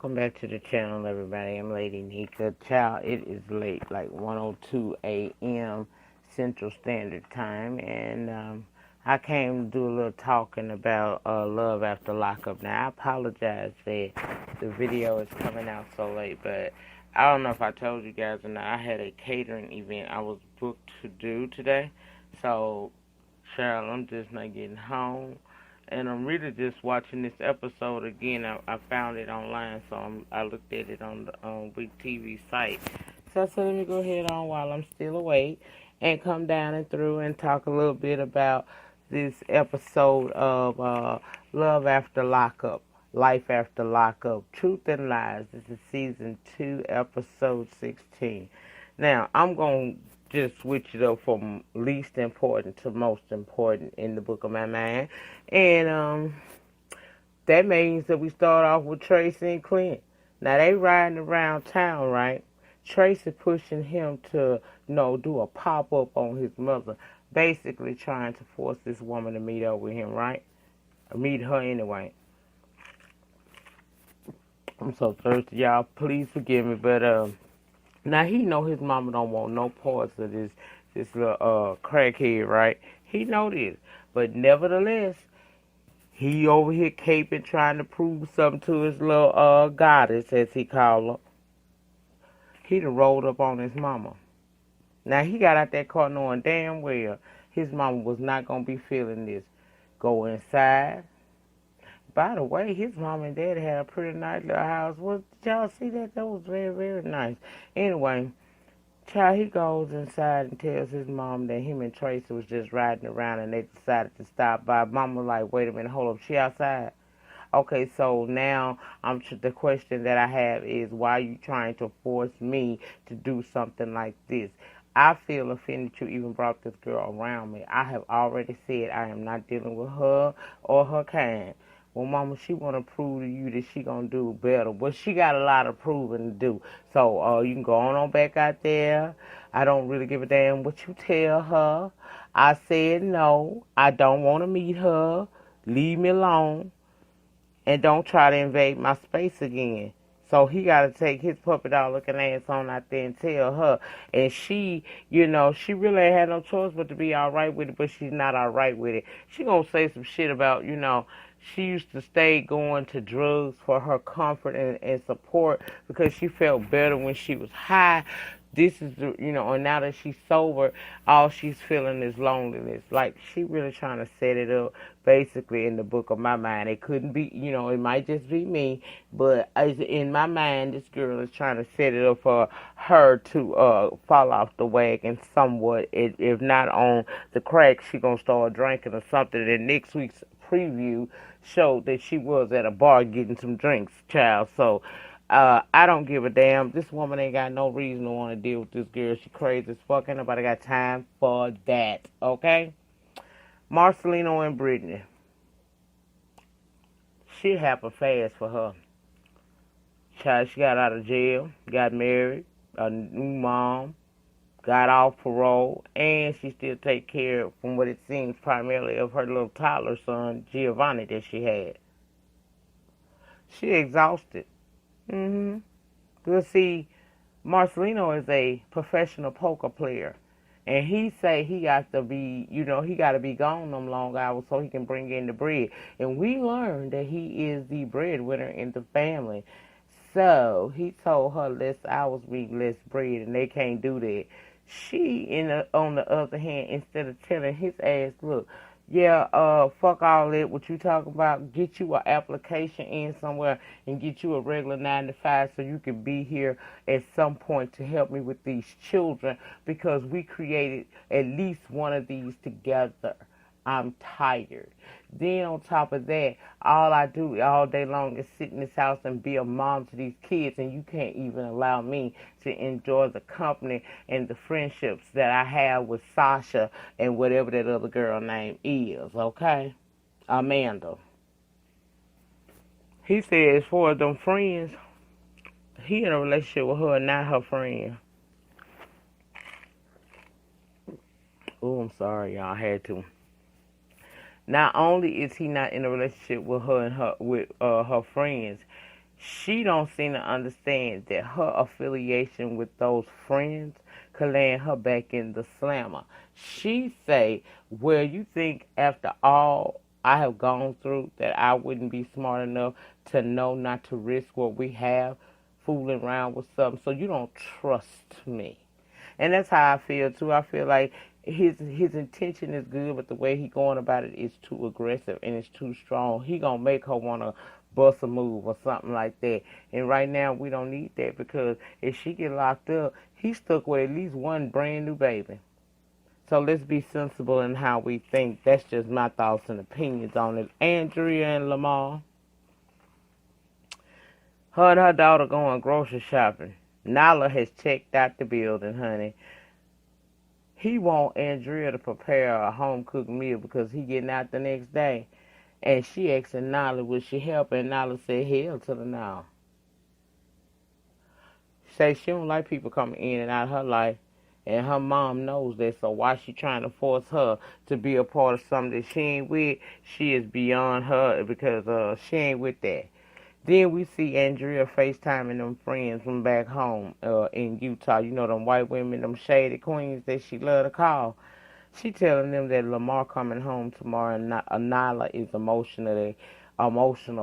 Welcome back to the channel, everybody. I'm Lady Nyca. Child, it is late, like 1:02 a.m. Central Standard Time, and I came to do a little talking about love after lockup. Now, I apologize that the video is coming out so late, but I don't know if I told you guys or not. I had a catering event I was booked to do today, so, child, I'm just not getting home. And I'm really just watching this episode again. I found it online, so I looked at it on the Week TV site. So I said, let me go ahead on while I'm still awake and come down and through and talk a little bit about this episode of Love After Lockup, Life After Lockup, Truth and Lies. This is Season 2, Episode 16. Now, I'm going to just switch it up from least important to most important in the book of my mind. And that means that we start off with Tracy and Clint. Now, they riding around town, right? Tracy pushing him to, do a pop-up on his mother, basically trying to force this woman to meet up with him, right? Or meet her anyway. I'm so thirsty, y'all. Please forgive me, but now he know his mama don't want no parts of this little crackhead, right? He know this, but nevertheless, he over here caping, trying to prove something to his little goddess, as he called her. He done rolled up on his mama. Now he got out that car knowing damn well his mama was not gonna be feeling this. Go inside. By the way, his mom and dad had a pretty nice little house. Did y'all see that? That was very, very nice. Anyway, child, he goes inside and tells his mom that him and Tracy was just riding around and they decided to stop by. Mama like, wait a minute, hold up, she outside? Okay, so now the question that I have is, why are you trying to force me to do something like this? I feel offended you even brought this girl around me. I have already said I am not dealing with her or her kind. Well, mama, she want to prove to you that she going to do better. But she got a lot of proving to do. So you can go on back out there. I don't really give a damn what you tell her. I said no. I don't want to meet her. Leave me alone. And don't try to invade my space again. So he got to take his puppy dog looking ass on out there and tell her. And she, she really ain't had no choice but to be all right with it, but she's not all right with it. She going to say some shit about, she used to stay going to drugs for her comfort and support because she felt better when she was high. This is and now that she's sober, all she's feeling is loneliness. Like, she really trying to set it up, basically, in the book of my mind. It couldn't be, it might just be me, but in my mind, this girl is trying to set it up for her to fall off the wagon somewhat. If not on the crack, she gonna start drinking or something. And next week's preview showed that she was at a bar getting some drinks, child. So, I don't give a damn. This woman ain't got no reason to want to deal with this girl. She crazy as fuck. Ain't nobody got time for that, okay? Marcelino and Brittany. Shit happened fast for her. Child, she got out of jail, got married, a new mom, got off parole, and she still take care, from what it seems, primarily of her little toddler son, Giovanni, that she had. She exhausted. Mm-hmm. Because, see, Marcelino is a professional poker player. And he say he got to be, he got to be gone them long hours so he can bring in the bread. And we learned that he is the breadwinner in the family. So he told her less hours mean less bread, and they can't do that. She, on the other hand, instead of telling his ass, look, yeah, fuck all that, what you talking about, get you an application in somewhere and get you a regular 9 to 5 so you can be here at some point to help me with these children because we created at least one of these together. I'm tired. Then on top of that, all I do all day long is sit in this house and be a mom to these kids, and you can't even allow me to enjoy the company and the friendships that I have with Sasha and whatever that other girl name is, okay? Amanda. He said as far as them friends, he in a relationship with her, not her friend. Oh, I'm sorry, y'all. I had to. Not only is he not in a relationship with her and her friends, She don't seem to understand that her affiliation with those friends could land her back in the slammer. She say, well, you think after all I have gone through that I wouldn't be smart enough to know not to risk what we have fooling around with something, so you don't trust me. And that's how I feel too. I feel like his intention is good, but the way he going about it is too aggressive and it's too strong. He gonna make her wanna bust a move or something like that. And right now we don't need that, because if she get locked up, he's stuck with at least one brand new baby. So let's be sensible in how we think. That's just my thoughts and opinions on it. Andrea and Lamar, her and her daughter going grocery shopping. Nala has checked out the building, honey. He want Andrea to prepare a home cooked meal because he getting out the next day. And she asking Nala, would she help? And Nala said, hell to the no. Say she don't like people coming in and out of her life. And her mom knows that, so why she trying to force her to be a part of something that she ain't with? She is beyond her, because she ain't with that. Then we see Andrea FaceTiming them friends from back home in Utah. You know, them white women, them shady queens that she love to call. She telling them that Lamar coming home tomorrow, and Nyla is emotional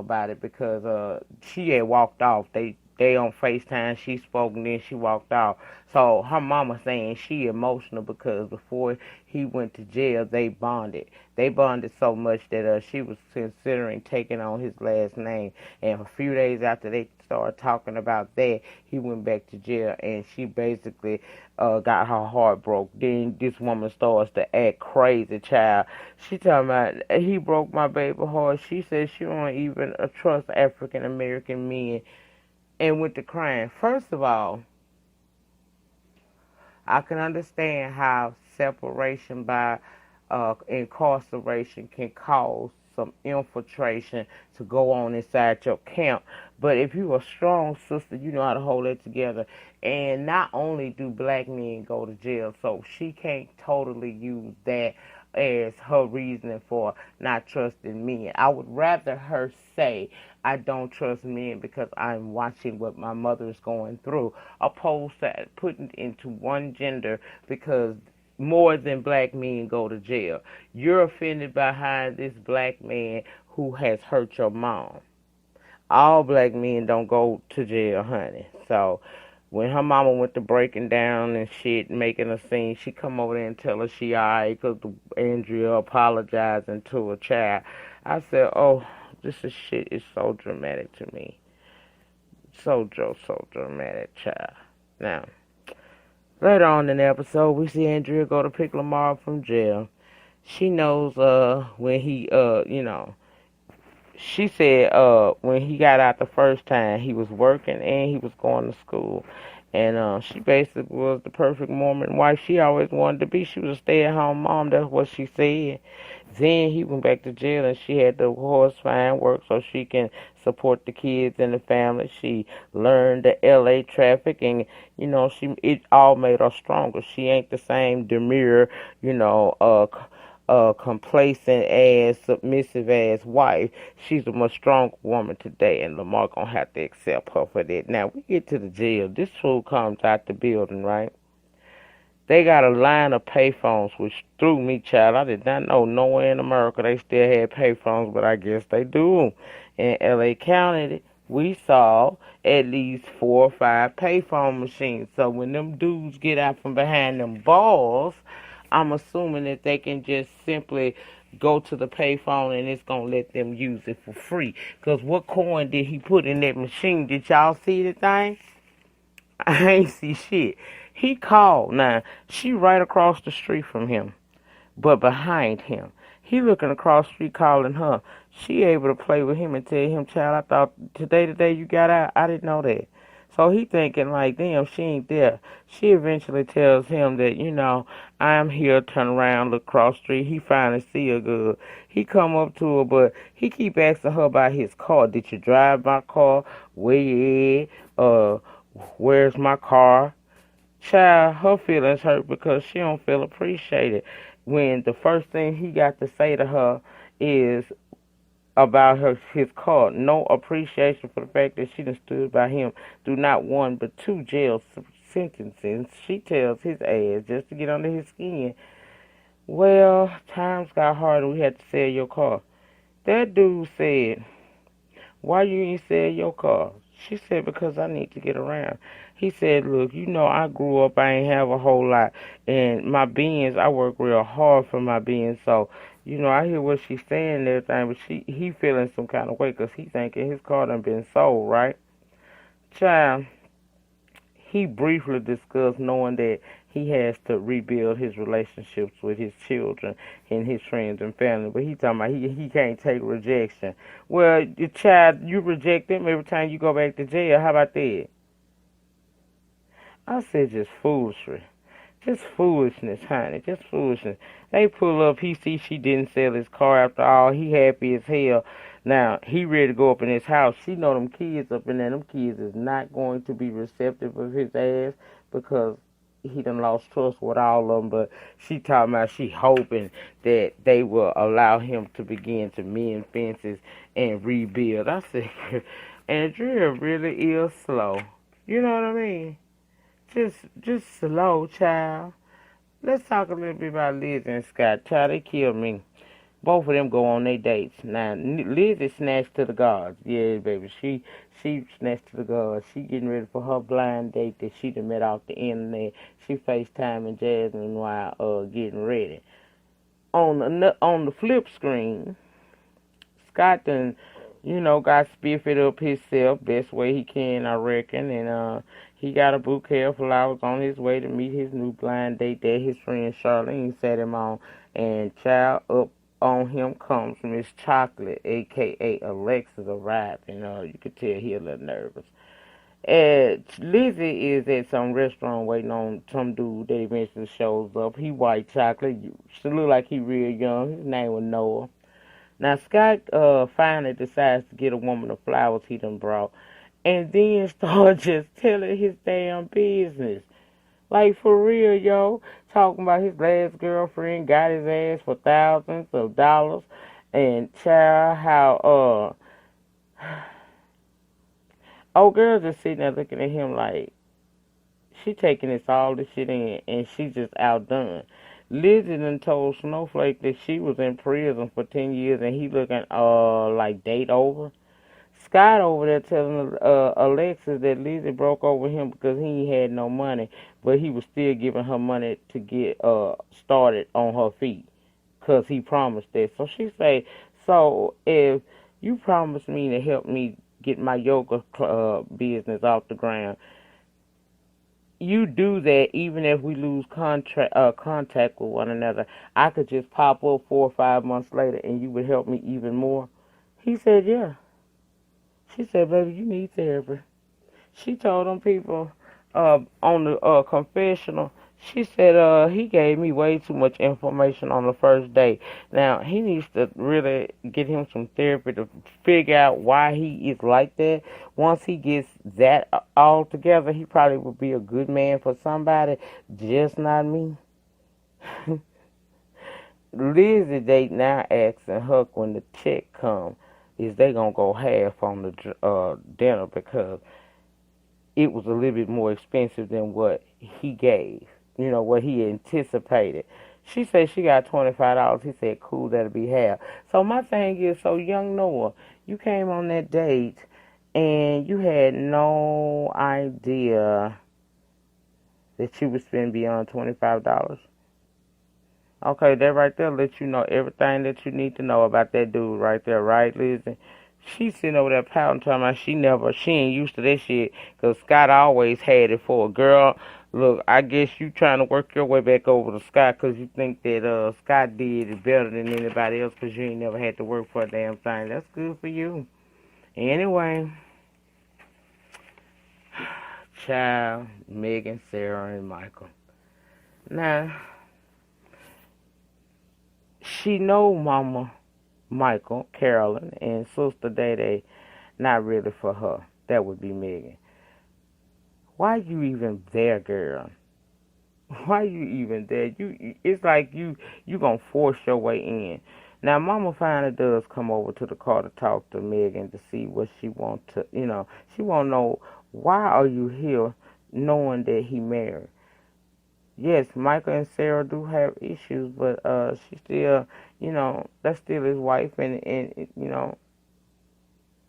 about it, because she had walked off. They on FaceTime. She spoke and then she walked off. So her mama saying she emotional because before he went to jail, they bonded. They bonded so much that she was considering taking on his last name. And a few days after they started talking about that, he went back to jail, and she basically got her heart broke. Then this woman starts to act crazy, child. She talking about, he broke my baby heart. She said she don't even trust African American men, and went to crying. First of all, I can understand how separation by incarceration can cause some infiltration to go on inside your camp. But if you're a strong sister, you know how to hold it together. And not only do black men go to jail, so she can't totally use that as her reasoning for not trusting men. I would rather her say, I don't trust men because I'm watching what my mother is going through, opposed to putting it into one gender because more than black men go to jail. You're offended behind this black man who has hurt your mom. All black men don't go to jail, honey. So when her mama went to breaking down and shit, making a scene, she come over there and tell her she alright because Andrea apologizing to her child. I said, oh, this is shit is so dramatic to me. So dramatic, child. Now, later on in the episode, we see Andrea go to pick Lamar up from jail. She knows when he she said when he got out the first time, he was working and he was going to school. And she basically was the perfect Mormon wife she always wanted to be. She was a stay-at-home mom. That's what she said. Then he went back to jail, and she had to horse find work so she can support the kids and the family. She learned the LA traffic, and it all made her stronger. She ain't the same demure, complacent ass, submissive ass wife. She's a much stronger woman today, and Lamar gonna have to accept her for that. Now we get to the jail. This fool comes out the building, right? They got a line of payphones, which threw me, child. I did not know nowhere in America they still had payphones, but I guess they do. In LA County, we saw at least 4 or 5 payphone machines. So when them dudes get out from behind them balls, I'm assuming that they can just simply go to the payphone and it's going to let them use it for free. Because what coin did he put in that machine? Did y'all see the thing? I ain't see shit. He called. Now, she right across the street from him, but behind him. He looking across the street calling her. She able to play with him and tell him, child, I thought today the day you got out, I didn't know that. So he thinking like, damn, she ain't there. She eventually tells him that, I'm here, turn around, look across the street. He finally see her good. He come up to her, but he keep asking her about his car. Did you drive my car? Where you at? Where's my car? Child, her feelings hurt because she don't feel appreciated. When the first thing he got to say to her is, about his car. No appreciation for the fact that she done stood by him through not one but two jail sentences. She tells his ass just to get under his skin. Well, times got hard and we had to sell your car. That dude said, why you ain't sell your car? She said, because I need to get around. He said, look, you know I grew up, I ain't have a whole lot. And my beings, I work real hard for my beings. So, you know, I hear what she's saying and everything, but he feeling some kind of way because he thinking his car done been sold, right? Child, he briefly discussed knowing that he has to rebuild his relationships with his children and his friends and family. But he talking about he can't take rejection. Well, your child, you reject them every time you go back to jail. How about that? I said just foolery. Just foolishness, honey. Just foolishness. They pull up. He see she didn't sell his car after all. He happy as hell. Now, he ready to go up in his house. She know them kids up in there. Them kids is not going to be receptive of his ass because he done lost trust with all of them. But she talking about she hoping that they will allow him to begin to mend fences and rebuild. I said, Andrea really is slow. You know what I mean? Just slow, child. Let's talk a little bit about Liz and Scott. Child, they killed me. Both of them go on their dates. Now, Liz is snatched to the gods. Yeah, baby. She snatched to the gods. She getting ready for her blind date that she done met off the internet. She FaceTiming Jasmine while getting ready. On the flip screen, Scott done, you know, got spiffed up himself best way he can, I reckon, and he got a bouquet of flowers on his way to meet his new blind date that his friend Charlene set him on, and child up on him comes Miss Chocolate, aka Alexis, arrived, and you could tell he a little nervous. And Lizzie is at some restaurant waiting on some dude that eventually shows up. He white chocolate, she look like he real young. His name was Noah. Now Scott finally decides to get a woman the flowers he done brought, and then start just telling his damn business. Like for real, yo, talking about his last girlfriend got his ass for thousands of dollars, and child how old girl just sitting there looking at him like she taking this shit in, and she just outdone. Lizzie done told Snowflake that she was in prison for 10 years and he looking like date over. Scott over there telling Alexis that Lizzie broke over him because he had no money, but he was still giving her money to get started on her feet because he promised that. So she say, so if you promise me to help me get my yoga business off the ground, you do that even if we lose contact with one another. I could just pop up 4 or 5 months later and you would help me even more. He said, yeah. She said, baby, you need therapy. She told them people on the confessional, she said he gave me way too much information on the first day. Now, he needs to really get him some therapy to figure out why he is like that. Once he gets that all together, he probably would be a good man for somebody, just not me. Lizzie date now asking Huck when the check come, is they gonna go half on the dinner because it was a little bit more expensive than what he gave, what he anticipated. She said she got $25. He said, cool, that'll be half. So my thing is, so young Noah, you came on that date and you had no idea that you would spend beyond $25. Okay, that right there lets you know everything that you need to know about that dude right there, right, Lizzie? She's sitting over there pouting, talking about she ain't used to that shit, because Scott always had it for a girl. Look, I guess you trying to work your way back over to Scott because you think that Scott did it better than anybody else because you ain't never had to work for a damn thing. That's good for you. Anyway, child, Megan, Sarah, and Michael. Now, she know Mama Michael, Carolyn, and Sister Day not really for her. That would be Megan. Why you even there, girl? Why you even there? It's like you gonna force your way in. Now, Mama finally does come over to the car to talk to Megan to see what she wants to, she want to know, why are you here knowing that he married? Yes, Michael and Sarah do have issues, but she still, that's still his wife, and it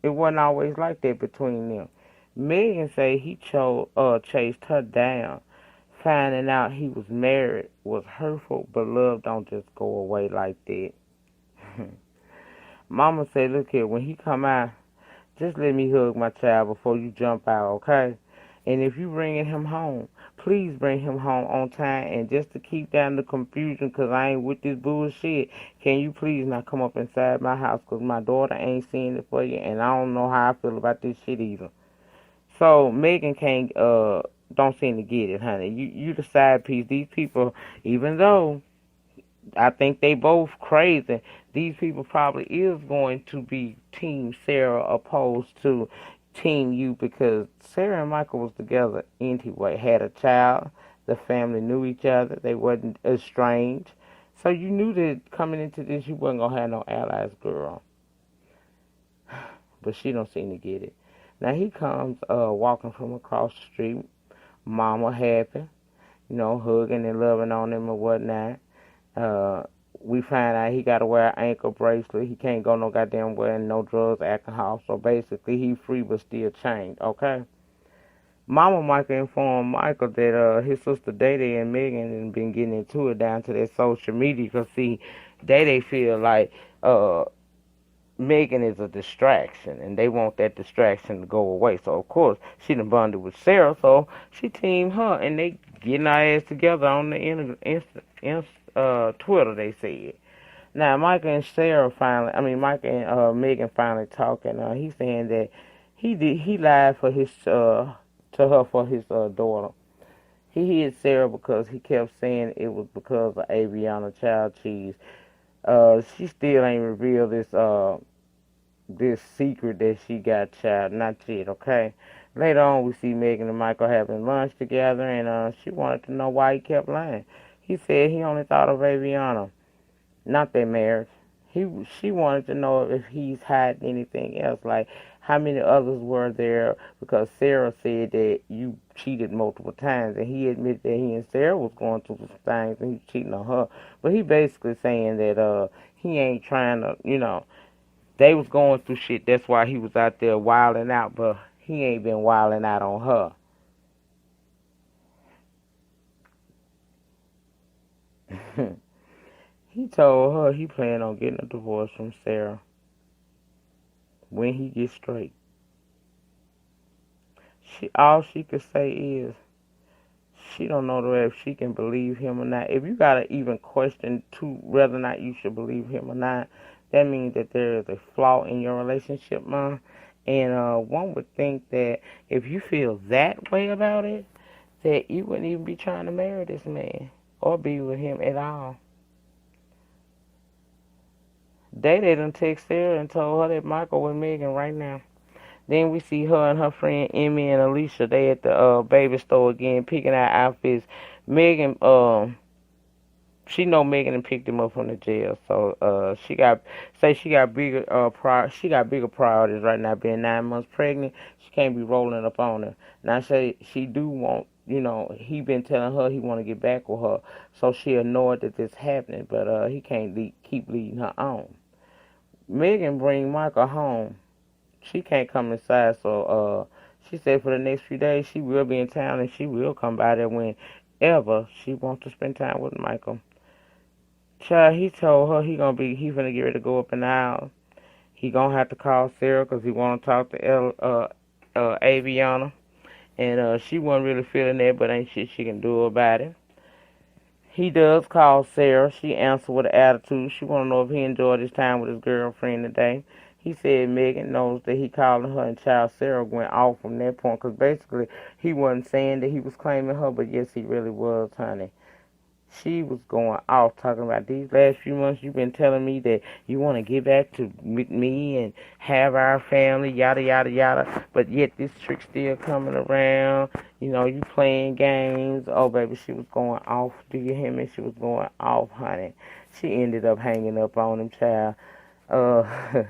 wasn't always like that between them. Megan say he chased her down. Finding out he was married was hurtful, but love don't just go away like that. Mama said, look here, when he come out, just let me hug my child before you jump out, okay? And if you bringing him home, please bring him home on time. And just to keep down the confusion, because I ain't with this bullshit, can you please not come up inside my house, because my daughter ain't seeing it for you, and I don't know how I feel about this shit either. So Megan can't, don't seem to get it, honey. You the side piece. These people, even though I think they both crazy, these people probably is going to be Team Sarah opposed to Team you, because Sarah and Michael was together anyway, had a child, the family knew each other, they wasn't estranged. So you knew that coming into this you wasn't gonna have no allies, girl. But she don't seem to get it. Now he comes walking from across the street, mama happy, hugging and loving on him and whatnot. Uh, we find out he got to wear an ankle bracelet. He can't go no goddamn wearing no drugs, alcohol. So basically, he free but still chained. Okay. Mama Michael informed Michael that his sister Day Day and Megan had been getting into it down to their social media. Cause see, Day Day feel like Megan is a distraction, and they want that distraction to go away. So of course she done bonded with Sarah, so she teamed her, and they getting our ass together on the Twitter. They said. Now Mike and Mike and Megan finally talking. He's saying that he lied for his to her for his daughter. He hid Sarah because he kept saying it was because of Aviana child cheese. She still ain't revealed this secret that she got child, not yet, okay? Later on, we see Megan and Michael having lunch together, and she wanted to know why he kept lying. He said he only thought of Aviana, not their marriage. She wanted to know if he's hiding anything else, like how many others were there, because Sarah said that you cheated multiple times, and he admitted that he and Sarah was going through some things, and he's cheating on her. But he basically saying that he ain't trying to, they was going through shit. That's why he was out there wilding out, but he ain't been wilding out on her. He told her he planned on getting a divorce from Sarah when he gets straight. All she could say is she don't know if she can believe him or not. If you gotta even question to whether or not you should believe him or not, that means that there is a flaw in your relationship, Mom. And one would think that if you feel that way about it, that you wouldn't even be trying to marry this man or be with him at all. They done text Sarah and told her that Michael with Megan right now. Then we see her and her friend Emmy and Alicia. They at the baby store again, picking out outfits. Megan, she know Megan and picked him up from the jail, so she got bigger bigger priorities right now. Being 9 months pregnant, she can't be rolling up on her. Now she do want, he been telling her he want to get back with her, so she annoyed that this happening, but he can't keep leading her on. Megan bring Michael home. She can't come inside, so she said for the next few days she will be in town and she will come by there whenever she wants to spend time with Michael. Child, he told her he finna get ready to go up in the house. He gonna have to call Sarah because he want to talk to Aviana, and she wasn't really feeling that, but ain't shit she can do about it. He does call Sarah. She answered with an attitude. She want to know if he enjoyed his time with his girlfriend today. He said Megan knows that he calling her, and child Sarah went off from that point, because basically he wasn't saying that he was claiming her, but yes, he really was, honey. She was going off talking about these last few months. You've been telling me that you want to get back to me and have our family, yada yada yada. But yet this trick still coming around. You know, you playing games. Oh baby, she was going off. Do you hear me? She was going off, honey. She ended up hanging up on him, child. Uh,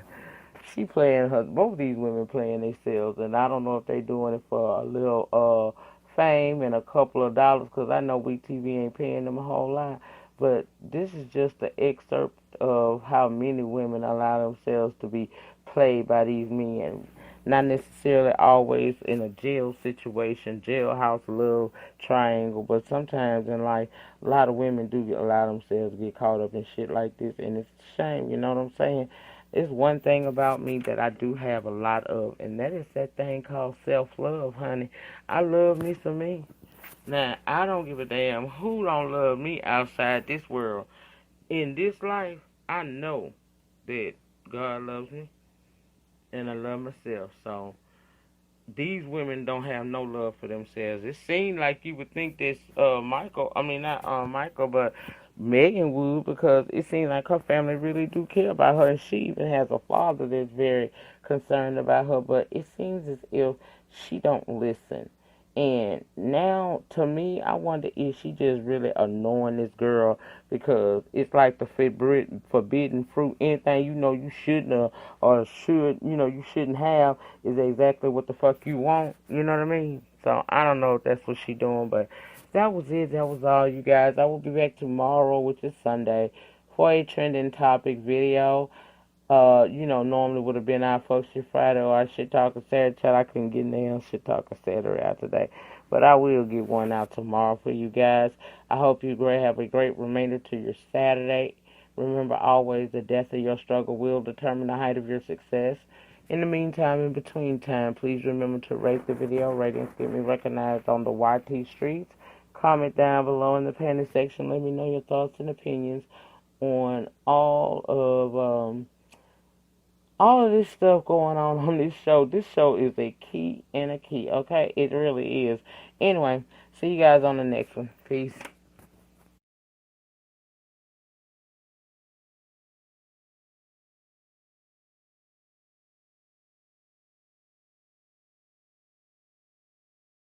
she playing her. Both these women playing themselves, and I don't know if they doing it for a little fame and a couple of dollars, because I know We TV ain't paying them a whole lot. But this is just an excerpt of how many women allow themselves to be played by these men. Not necessarily always in a jail situation, jailhouse love triangle, but sometimes in life, a lot of women do allow themselves to get caught up in shit like this, and it's a shame, you know what I'm saying? It's one thing about me that I do have a lot of, and that is that thing called self-love, honey. I love me some me. Now, I don't give a damn who don't love me outside this world. In this life, I know that God loves me, and I love myself. So, these women don't have no love for themselves. It seems like you would think this Michael, I mean not Michael, but Megan would, because it seems like her family really do care about her, and she even has a father that's very concerned about her. But it seems as if she don't listen. And now, to me, I wonder if she just really annoying this girl, because it's like the forbidden fruit. Anything you know you shouldn't or should, you know, you shouldn't have is exactly what the fuck you want. You know what I mean? So I don't know if that's what she doing, but that was it. That was all, you guys. I will be back tomorrow, which is Sunday, for a trending topic video. You know, normally would have been our Folks Shit Friday or our Shit Talker Saturday. Child, I couldn't get nailed Shit Talker Saturday out today. But I will get one out tomorrow for you guys. I hope you have a great remainder to your Saturday. Remember always, the depth of your struggle will determine the height of your success. In the meantime, in between time, please remember to rate the video. Ratings get me recognized on the YT streets. Comment down below in the panel section. Let me know your thoughts and opinions on all of this stuff going on this show. This show is a key and a key, okay? It really is. Anyway, see you guys on the next one. Peace.